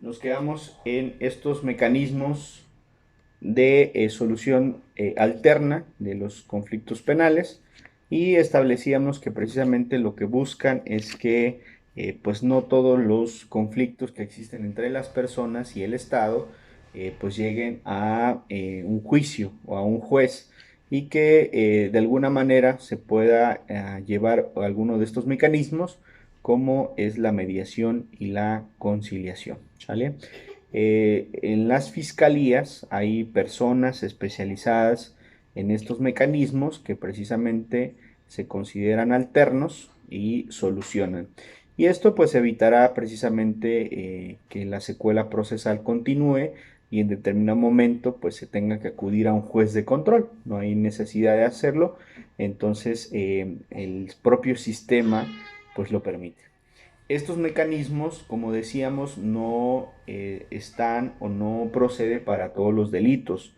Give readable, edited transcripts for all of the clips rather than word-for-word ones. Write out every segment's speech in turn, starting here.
nos quedamos en estos mecanismos de solución alterna de los conflictos penales y establecíamos que precisamente lo que buscan es que pues no todos los conflictos que existen entre las personas y el Estado pues lleguen a un juicio o a un juez y que de alguna manera se pueda llevar alguno de estos mecanismos como es la mediación y la conciliación, ¿sale? En las fiscalías hay personas especializadas en estos mecanismos que precisamente se consideran alternos y solucionan. Y esto pues evitará precisamente que la secuela procesal continúe y en determinado momento pues se tenga que acudir a un juez de control. No hay necesidad de hacerlo, entonces el propio sistema pues lo permite. Estos mecanismos, como decíamos, no están o no proceden para todos los delitos.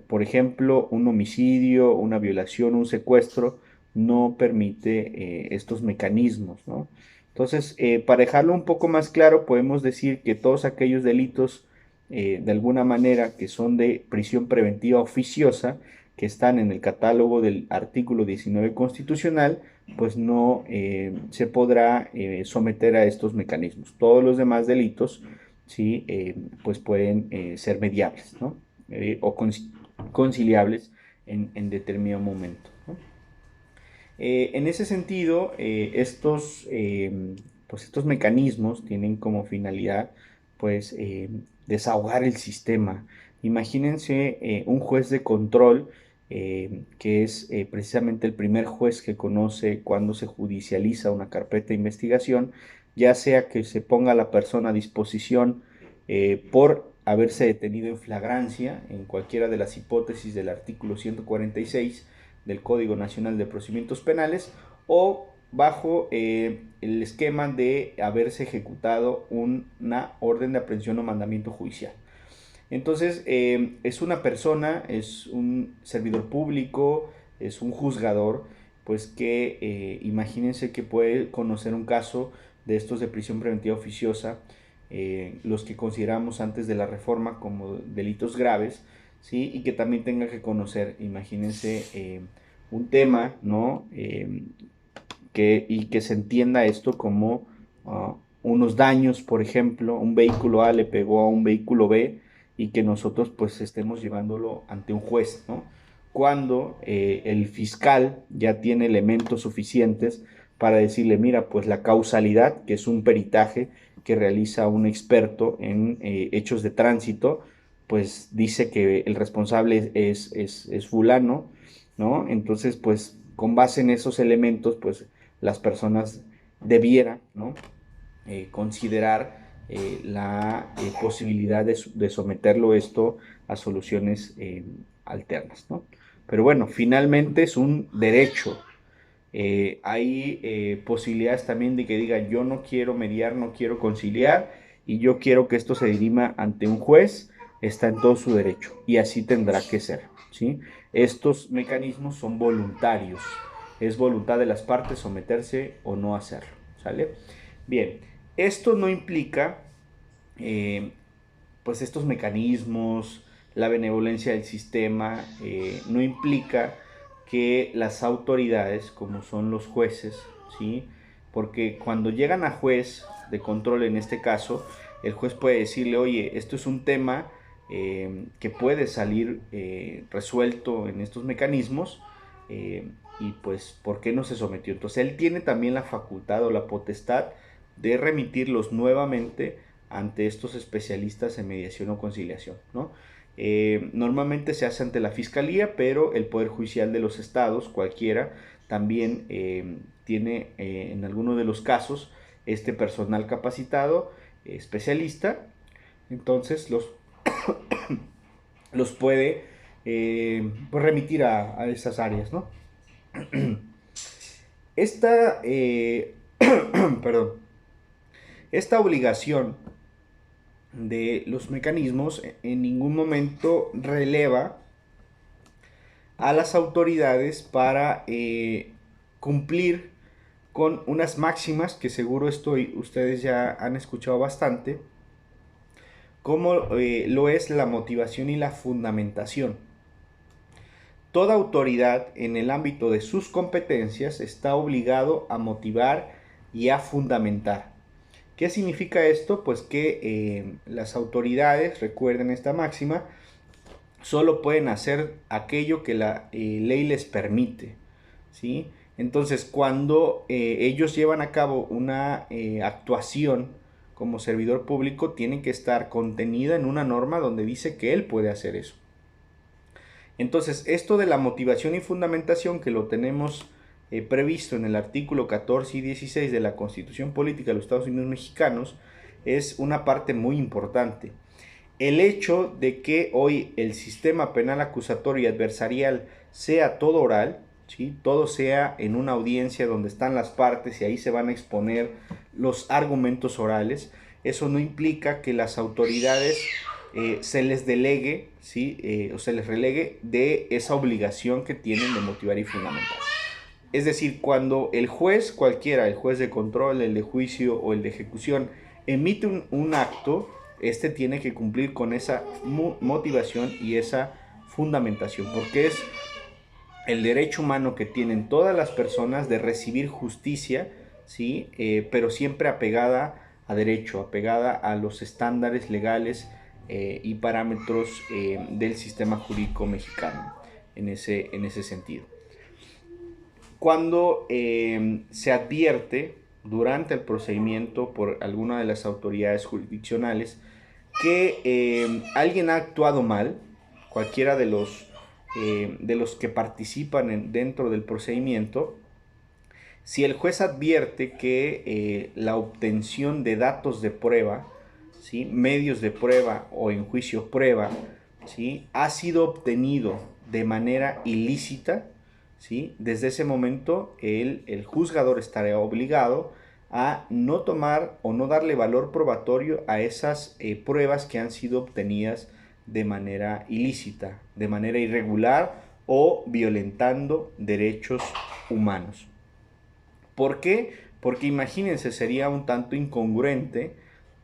Por ejemplo, un homicidio, una violación, un secuestro no permite estos mecanismos, ¿no? Entonces, para dejarlo un poco más claro, podemos decir que todos aquellos delitos, de alguna manera, que son de prisión preventiva oficiosa, que están en el catálogo del artículo 19 constitucional, pues no se podrá someter a estos mecanismos. Todos los demás delitos, sí, pues pueden ser mediables, ¿no? O conciliables en determinado momento, ¿no? En ese sentido, pues estos mecanismos tienen como finalidad pues, desahogar el sistema. Imagínense un juez de control que es precisamente el primer juez que conoce cuando se judicializa una carpeta de investigación, ya sea que se ponga a la persona a disposición por haberse detenido en flagrancia en cualquiera de las hipótesis del artículo 146 del Código Nacional de Procedimientos Penales o bajo el esquema de haberse ejecutado una orden de aprehensión o mandamiento judicial. Entonces, es una persona, es un servidor público, es un juzgador, pues que imagínense que puede conocer un caso de estos de prisión preventiva oficiosa, los que consideramos antes de la reforma como delitos graves, ¿sí? Y que también tenga que conocer, imagínense, un tema, ¿no? Y que se entienda esto como unos daños, por ejemplo, un vehículo A le pegó a un vehículo B y que nosotros pues estemos llevándolo ante un juez, ¿no? Cuando el fiscal ya tiene elementos suficientes para decirle, mira, pues la causalidad, que es un peritaje que realiza un experto en hechos de tránsito, pues dice que el responsable es fulano, ¿no? Entonces, pues con base en esos elementos, pues las personas debieran, ¿no? Considerar la posibilidad de someterlo esto a soluciones alternas, ¿no? Pero bueno, finalmente es un derecho. Hay posibilidades también de que diga yo no quiero mediar, no quiero conciliar y yo quiero que esto se dirima ante un juez, está en todo su derecho y así tendrá que ser, ¿sí? Estos mecanismos son voluntarios, es voluntad de las partes someterse o no hacerlo, ¿sale? Bien, esto no implica, eh, pues estos mecanismos, la benevolencia del sistema, no implica que las autoridades, como son los jueces, ¿sí? Porque cuando llegan a juez de control en este caso, el juez puede decirle, oye, esto es un tema que puede salir resuelto en estos mecanismos, y pues, ¿por qué no se sometió? Entonces, él tiene también la facultad o la potestad de remitirlos nuevamente ante estos especialistas en mediación o conciliación, ¿no? Normalmente se hace ante la fiscalía, pero el Poder Judicial de los estados, cualquiera, también tiene en algunos de los casos este personal capacitado, especialista, entonces los puede pues remitir a esas áreas, ¿no? Esta, perdón, esta obligación de los mecanismos en ningún momento releva a las autoridades para cumplir con unas máximas que seguro ustedes ya han escuchado bastante, como lo es la motivación y la fundamentación. Toda autoridad en el ámbito de sus competencias está obligado a motivar y a fundamentar. ¿Qué significa esto? Pues que las autoridades, recuerden esta máxima, solo pueden hacer aquello que la ley les permite, ¿sí? Entonces, cuando ellos llevan a cabo una actuación como servidor público, tiene que estar contenida en una norma donde dice que él puede hacer eso. Entonces, esto de la motivación y fundamentación, que lo tenemos previsto en el artículo 14 y 16 de la Constitución Política de los Estados Unidos Mexicanos, es una parte muy importante. El hecho de que hoy el sistema penal acusatorio y adversarial sea todo oral, ¿sí? Todo sea en una audiencia donde están las partes y ahí se van a exponer los argumentos orales, eso no implica que las autoridades se les delegue, ¿sí? O se les relegue de esa obligación que tienen de motivar y fundamentar. Es decir, cuando el juez cualquiera, el juez de control, el de juicio o el de ejecución, emite un acto, este tiene que cumplir con esa motivación y esa fundamentación, porque es el derecho humano que tienen todas las personas de recibir justicia, ¿sí? Pero siempre apegada a derecho, apegada a los estándares legales y parámetros del sistema jurídico mexicano en ese sentido. Cuando se advierte durante el procedimiento por alguna de las autoridades jurisdiccionales que alguien ha actuado mal, cualquiera de los que participan dentro del procedimiento, si el juez advierte que la obtención de datos de prueba, ¿sí? Medios de prueba o en juicio prueba, ¿sí? Ha sido obtenido de manera ilícita, ¿sí? Desde ese momento el juzgador estará obligado a no tomar o no darle valor probatorio a esas pruebas que han sido obtenidas de manera ilícita, de manera irregular o violentando derechos humanos. ¿Por qué? Porque imagínense, sería un tanto incongruente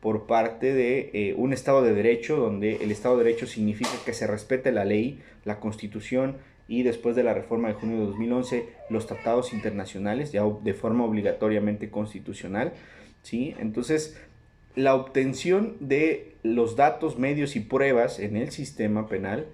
por parte de un Estado de Derecho, donde el Estado de Derecho significa que se respete la ley, la Constitución y después de la reforma de junio de 2011 los tratados internacionales, ya de forma obligatoriamente constitucional, ¿sí? Entonces, la obtención de los datos, medios y pruebas en el sistema penal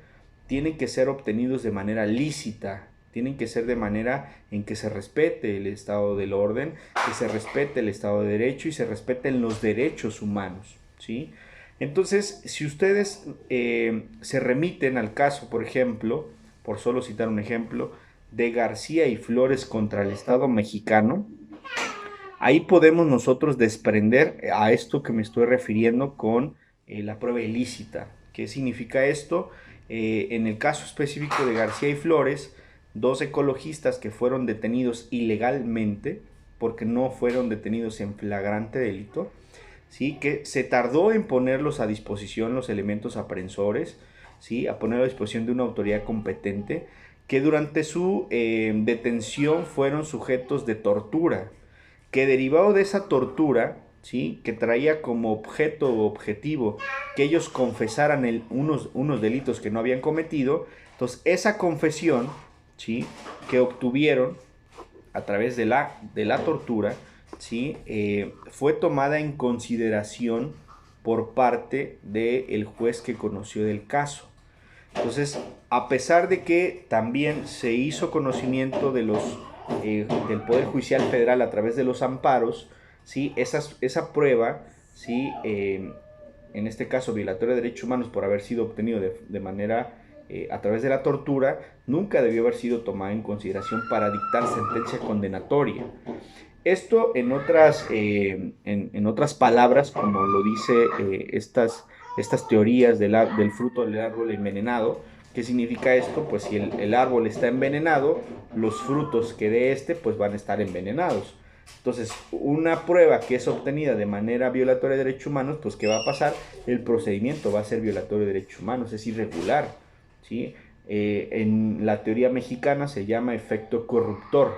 tienen que ser obtenidos de manera lícita, tienen que ser de manera en que se respete el estado del orden, que se respete el estado de derecho y se respeten los derechos humanos, ¿sí? Entonces, si ustedes se remiten al caso, por ejemplo, por solo citar un ejemplo, de García y Flores contra el Estado mexicano, ahí podemos nosotros desprender a esto que me estoy refiriendo con la prueba ilícita. ¿Qué significa esto? En el caso específico de García y Flores, dos ecologistas que fueron detenidos ilegalmente, porque no fueron detenidos en flagrante delito, ¿sí? Que se tardó en ponerlos a disposición los elementos aprensores, ¿sí? A poner a disposición de una autoridad competente, que durante su detención fueron sujetos de tortura, que derivado de esa tortura, ¿sí? Que traía como objeto o objetivo que ellos confesaran unos delitos que no habían cometido, entonces esa confesión, ¿sí? Que obtuvieron a través de la tortura, ¿sí? Fue tomada en consideración por parte del juez que conoció del caso. Entonces, a pesar de que también se hizo conocimiento del Poder Judicial Federal a través de los amparos, ¿sí? Esa prueba, ¿sí? En este caso violatoria de derechos humanos por haber sido obtenido de manera a través de la tortura, nunca debió haber sido tomada en consideración para dictar sentencia condenatoria. Esto en otras palabras, como lo dice estas teorías del fruto del árbol envenenado. ¿Qué significa esto? Pues si el árbol está envenenado, los frutos que dé pues van a estar envenenados. Entonces, una prueba que es obtenida de manera violatoria de derechos humanos, pues ¿qué va a pasar? El procedimiento va a ser violatorio de derechos humanos, es irregular, ¿sí? En la teoría mexicana se llama efecto corruptor,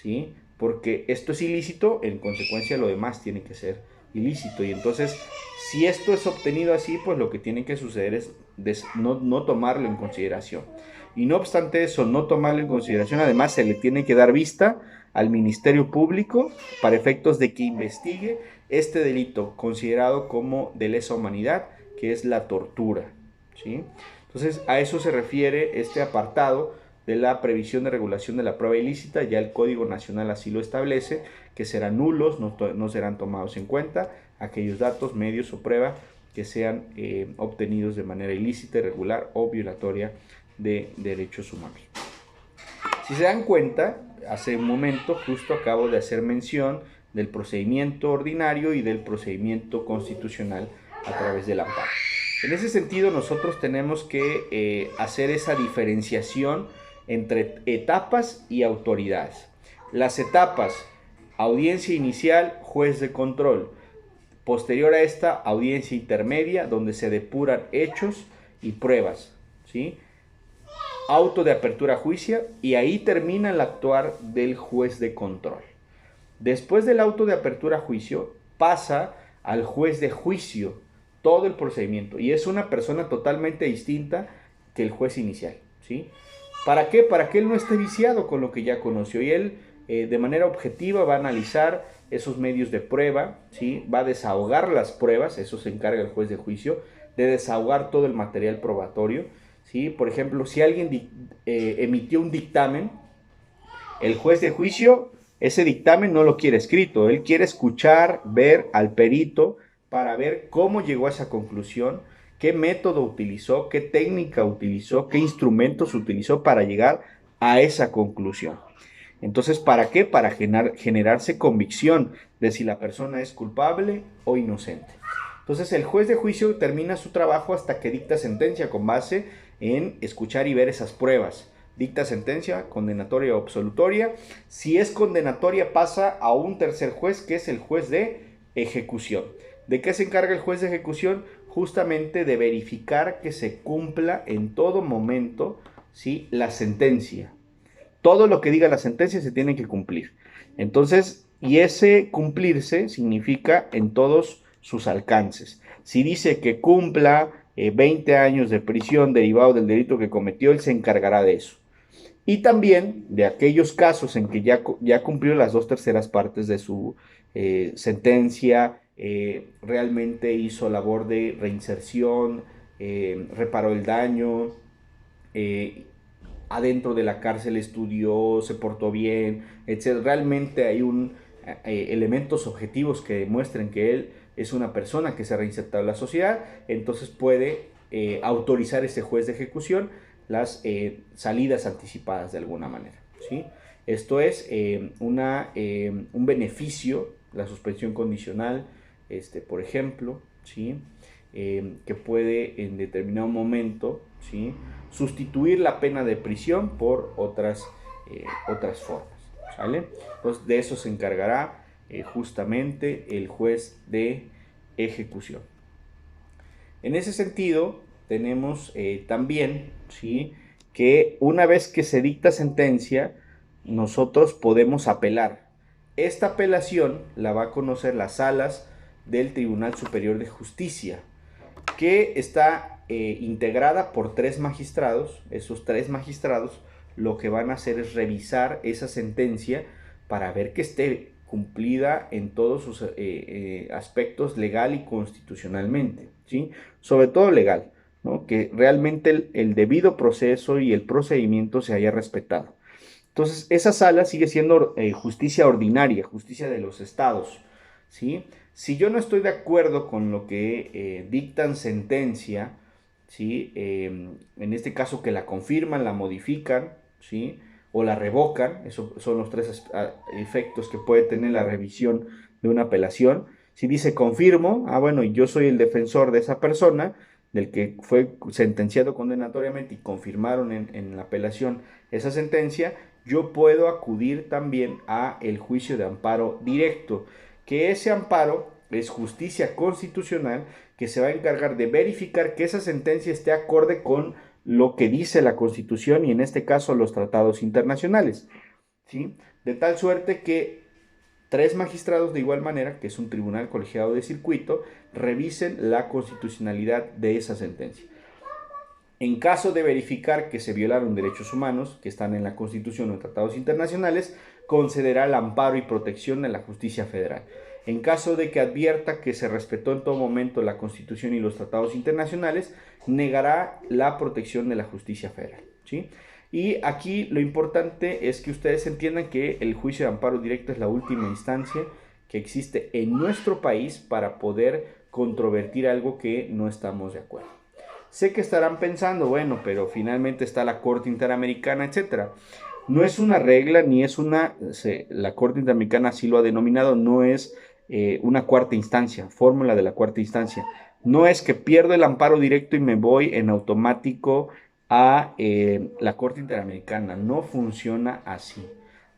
¿sí? Porque esto es ilícito, en consecuencia lo demás tiene que ser ilícito. Y entonces, si esto es obtenido así, pues lo que tiene que suceder es no tomarlo en consideración. Y no obstante eso, no tomarlo en consideración, además se le tiene que dar vista al Ministerio Público para efectos de que investigue este delito considerado como de lesa humanidad, que es la tortura, ¿sí? Entonces, a eso se refiere este apartado de la previsión de regulación de la prueba ilícita. Ya el Código Nacional así lo establece, que serán nulos, no serán tomados en cuenta aquellos datos, medios o prueba que sean obtenidos de manera ilícita, irregular o violatoria de derechos humanos. Si se dan cuenta, hace un momento justo acabo de hacer mención del procedimiento ordinario y del procedimiento constitucional a través del amparo. En ese sentido, nosotros tenemos que hacer esa diferenciación entre etapas y autoridades. Las etapas: audiencia inicial, juez de control. Posterior a esta, audiencia intermedia, donde se depuran hechos y pruebas, ¿sí? Auto de apertura a juicio, y ahí termina el actuar del juez de control. Después del auto de apertura a juicio, pasa al juez de juicio todo el procedimiento, y es una persona totalmente distinta que el juez inicial, ¿sí? ¿Para qué? Para que él no esté viciado con lo que ya conoció, y él de manera objetiva va a analizar esos medios de prueba, ¿sí? Va a desahogar las pruebas, eso se encarga el juez de juicio, de desahogar todo el material probatorio, ¿sí? Por ejemplo, si alguien emitió un dictamen, el juez de juicio ese dictamen no lo quiere escrito, él quiere escuchar, ver al perito para ver cómo llegó a esa conclusión, qué método utilizó, qué técnica utilizó, qué instrumentos utilizó para llegar a esa conclusión. Entonces, ¿para qué? Para generarse convicción de si la persona es culpable o inocente. Entonces, el juez de juicio termina su trabajo hasta que dicta sentencia con base en escuchar y ver esas pruebas. Dicta sentencia, condenatoria o absolutoria. Si es condenatoria, pasa a un tercer juez, que es el juez de ejecución. ¿De qué se encarga el juez de ejecución? Justamente de verificar que se cumpla en todo momento, ¿sí?, la sentencia. Todo lo que diga la sentencia se tiene que cumplir. Entonces, y ese cumplirse significa en todos sus alcances. Si dice que cumpla 20 años de prisión derivado del delito que cometió, él se encargará de eso. Y también de aquellos casos en que ya cumplió las 2/3 de su sentencia, realmente hizo labor de reinserción, reparó el daño, adentro de la cárcel estudió, se portó bien, etc. Realmente hay elementos objetivos que demuestren que él es una persona que se ha reinsertado en la sociedad, entonces puede autorizar ese juez de ejecución las salidas anticipadas de alguna manera, ¿sí? Esto es un beneficio, la suspensión condicional, por ejemplo, ¿sí? Que puede en determinado momento, ¿sí?, sustituir la pena de prisión por otras formas, ¿sale? Entonces, de eso se encargará justamente el juez de ejecución. En ese sentido, tenemos también, ¿sí?, que una vez que se dicta sentencia, nosotros podemos apelar. Esta apelación la va a conocer las salas del Tribunal Superior de Justicia, que está integrada por 3 magistrados. Esos 3 magistrados lo que van a hacer es revisar esa sentencia para ver que esté cumplida en todos sus aspectos legal y constitucionalmente, ¿sí? Sobre todo legal, ¿no? Que realmente el debido proceso y el procedimiento se haya respetado. Entonces, esa sala sigue siendo justicia ordinaria, justicia de los estados, ¿sí? Si yo no estoy de acuerdo con lo que dictan sentencia, ¿sí?, en este caso que la confirman, la modifican, ¿sí?, o la revocan, esos son los 3 efectos que puede tener la revisión de una apelación. Si dice confirmo, bueno, y yo soy el defensor de esa persona, del que fue sentenciado condenatoriamente y confirmaron en la apelación esa sentencia, yo puedo acudir también a el juicio de amparo directo, que ese amparo es justicia constitucional, que se va a encargar de verificar que esa sentencia esté acorde con lo que dice la Constitución y en este caso los tratados internacionales, ¿sí? De tal suerte que 3 magistrados de igual manera, que es un tribunal colegiado de circuito, revisen la constitucionalidad de esa sentencia. En caso de verificar que se violaron derechos humanos que están en la Constitución o en tratados internacionales, concederá el amparo y protección de la justicia federal. En caso de que advierta que se respetó en todo momento la Constitución y los tratados internacionales, negará la protección de la justicia federal, ¿sí? Y aquí lo importante es que ustedes entiendan que el juicio de amparo directo es la última instancia que existe en nuestro país para poder controvertir algo que no estamos de acuerdo. Sé que estarán pensando, bueno, pero finalmente está la Corte Interamericana, etcétera. No es una regla, ni es una, la Corte Interamericana así lo ha denominado, no es una cuarta instancia, fórmula de la cuarta instancia. No es que pierdo el amparo directo y me voy en automático a la Corte Interamericana. No funciona así.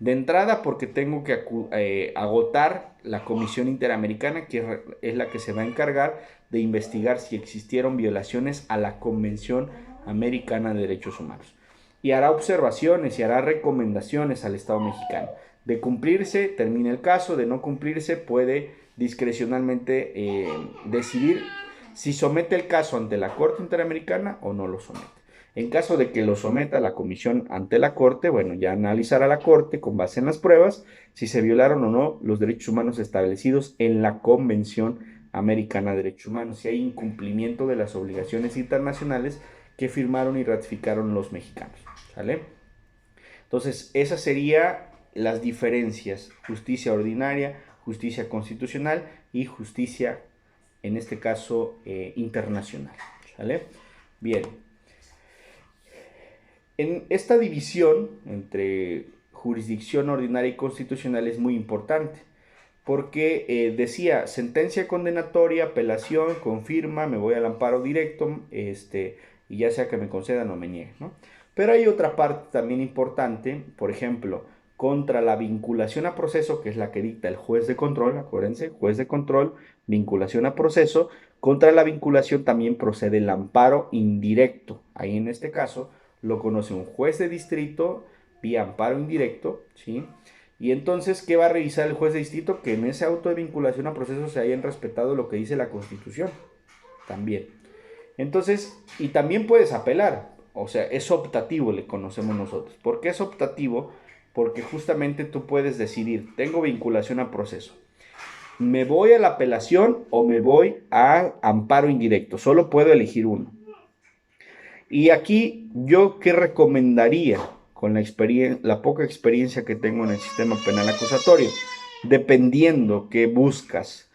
De entrada, porque tengo que agotar la Comisión Interamericana, que es la que se va a encargar de investigar si existieron violaciones a la Convención Americana de Derechos Humanos. Y hará observaciones y hará recomendaciones al Estado mexicano. De cumplirse, termina el caso; de no cumplirse, puede discrecionalmente decidir si somete el caso ante la Corte Interamericana o no lo somete. En caso de que lo someta la comisión ante la Corte, bueno, ya analizará la Corte con base en las pruebas si se violaron o no los derechos humanos establecidos en la Convención Americana de Derechos Humanos, si hay incumplimiento de las obligaciones internacionales que firmaron y ratificaron los mexicanos, ¿sale? Entonces, esas serían las diferencias: justicia ordinaria, justicia constitucional y justicia, en este caso, internacional, ¿sale? Bien. En esta división entre jurisdicción ordinaria y constitucional es muy importante, porque decía sentencia condenatoria, apelación, confirma, me voy al amparo directo, y ya sea que me concedan o me nieguen, ¿no? Pero hay otra parte también importante, por ejemplo, contra la vinculación a proceso, que es la que dicta el juez de control. Acuérdense, juez de control, vinculación a proceso. Contra la vinculación también procede el amparo indirecto. Ahí en este caso lo conoce un juez de distrito vía amparo indirecto, ¿sí? Y entonces, ¿qué va a revisar el juez de distrito? Que en ese auto de vinculación a proceso se hayan respetado lo que dice la Constitución. También. Entonces, y también puedes apelar. O sea, es optativo, le conocemos nosotros. ¿Por qué es optativo? Porque justamente tú puedes decidir, tengo vinculación a proceso, ¿me voy a la apelación o me voy a amparo indirecto? Solo puedo elegir uno. Y aquí, ¿yo qué recomendaría con la poca experiencia que tengo en el sistema penal acusatorio? Dependiendo qué buscas.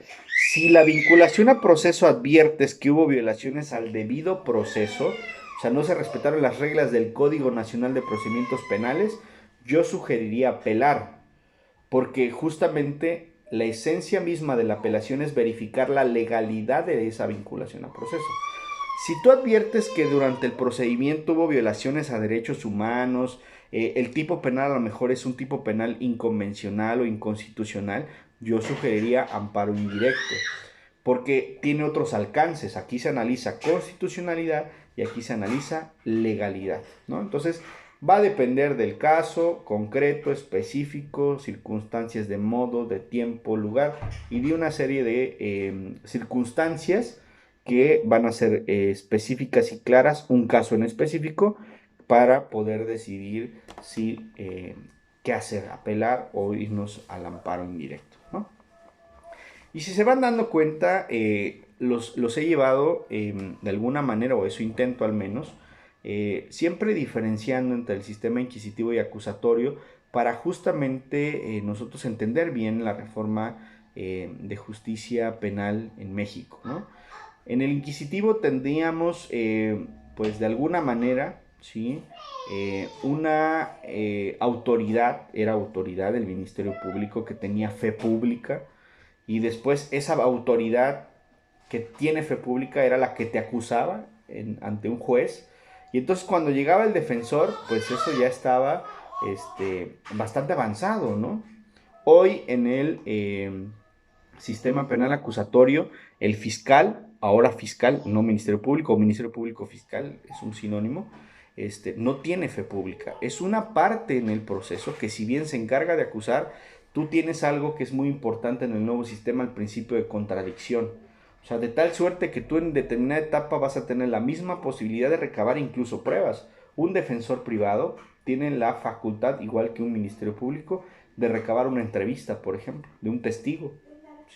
Si la vinculación a proceso adviertes que hubo violaciones al debido proceso, o sea, no se respetaron las reglas del Código Nacional de Procedimientos Penales, yo sugeriría apelar, porque justamente la esencia misma de la apelación es verificar la legalidad de esa vinculación a proceso. Si tú adviertes que durante el procedimiento hubo violaciones a derechos humanos, el tipo penal a lo mejor es un tipo penal inconvencional o inconstitucional, yo sugeriría amparo indirecto, porque tiene otros alcances. Aquí se analiza constitucionalidad y aquí se analiza legalidad, ¿no? Entonces, va a depender del caso concreto, específico, circunstancias de modo, de tiempo, lugar y de una serie de circunstancias que van a ser específicas y claras, un caso en específico, para poder decidir si qué hacer, apelar o irnos al amparo indirecto, ¿no? Y si se van dando cuenta, los he llevado de alguna manera, o eso intento al menos, siempre diferenciando entre el sistema inquisitivo y acusatorio, para justamente nosotros entender bien la reforma de justicia penal en México, ¿no? En el inquisitivo tendríamos, pues de alguna manera, ¿sí? Una autoridad, era autoridad del Ministerio Público que tenía fe pública, y después esa autoridad que tiene fe pública era la que te acusaba ante un juez, y entonces cuando llegaba el defensor, pues eso ya estaba bastante avanzado, ¿no? Hoy en el sistema penal acusatorio, el fiscal, ahora fiscal, no Ministerio Público, o Ministerio Público Fiscal, es un sinónimo, no tiene fe pública. Es una parte en el proceso que, si bien se encarga de acusar, tú tienes algo que es muy importante en el nuevo sistema, el principio de contradicción. O sea, de tal suerte que tú en determinada etapa vas a tener la misma posibilidad de recabar incluso pruebas. Un defensor privado tiene la facultad, igual que un ministerio público, de recabar una entrevista, por ejemplo, de un testigo,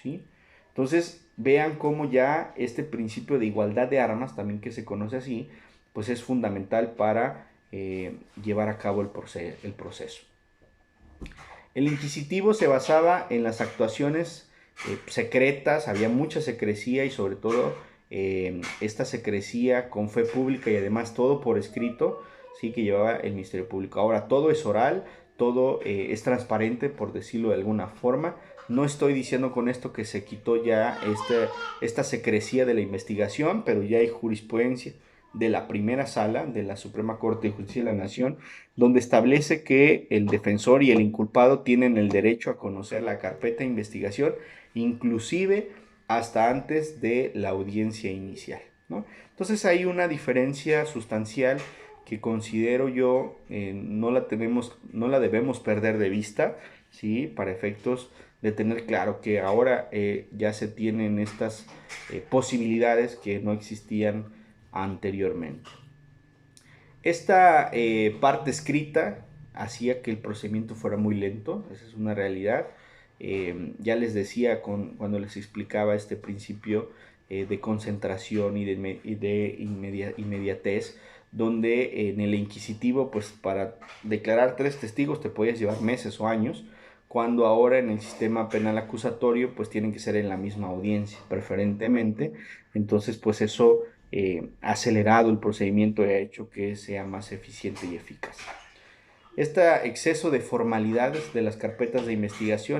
¿sí? Entonces, vean cómo ya este principio de igualdad de armas, también que se conoce así, pues es fundamental para llevar a cabo el proceso. El inquisitivo se basaba en las actuaciones secretas, había mucha secrecía y sobre todo esta secrecía con fe pública y además todo por escrito, sí, que llevaba el Ministerio Público. Ahora todo es oral, todo es transparente, por decirlo de alguna forma. No estoy diciendo con esto que se quitó ya esta secrecía de la investigación, pero ya hay jurisprudencia de la primera sala de la Suprema Corte de Justicia de la Nación, donde establece que el defensor y el inculpado tienen el derecho a conocer la carpeta de investigación, inclusive hasta antes de la audiencia inicial, ¿no? Entonces hay una diferencia sustancial que considero yo no la debemos perder de vista, ¿sí? Para efectos de tener claro que ahora ya se tienen estas posibilidades que no existían anteriormente. Esta parte escrita hacía que el procedimiento fuera muy lento, esa es una realidad. Ya les decía cuando les explicaba este principio de concentración y de inmediatez, donde en el inquisitivo, pues para declarar 3 testigos te podías llevar meses o años, cuando ahora en el sistema penal acusatorio, pues tienen que ser en la misma audiencia, preferentemente. Entonces, pues eso acelerado el procedimiento y ha hecho que sea más eficiente y eficaz. Este exceso de formalidades de las carpetas de investigación